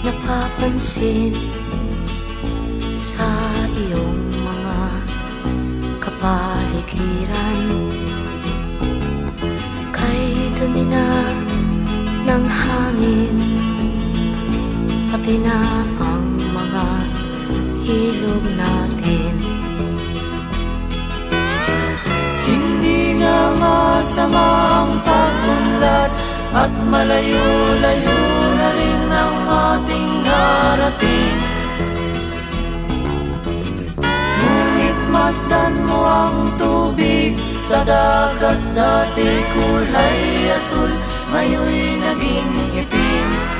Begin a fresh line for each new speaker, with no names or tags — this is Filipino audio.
napapansin sa iyong mga kapaligiran. Kay dumi na ng hangin, pati na ang mga ilog natin.
Hindi nga masamang pag-unlad at malayo-layo na rin ang ating narating. Ngunit masdan mo ang tubig sa dagat, dati kulay asul, ngayon'y naging itim.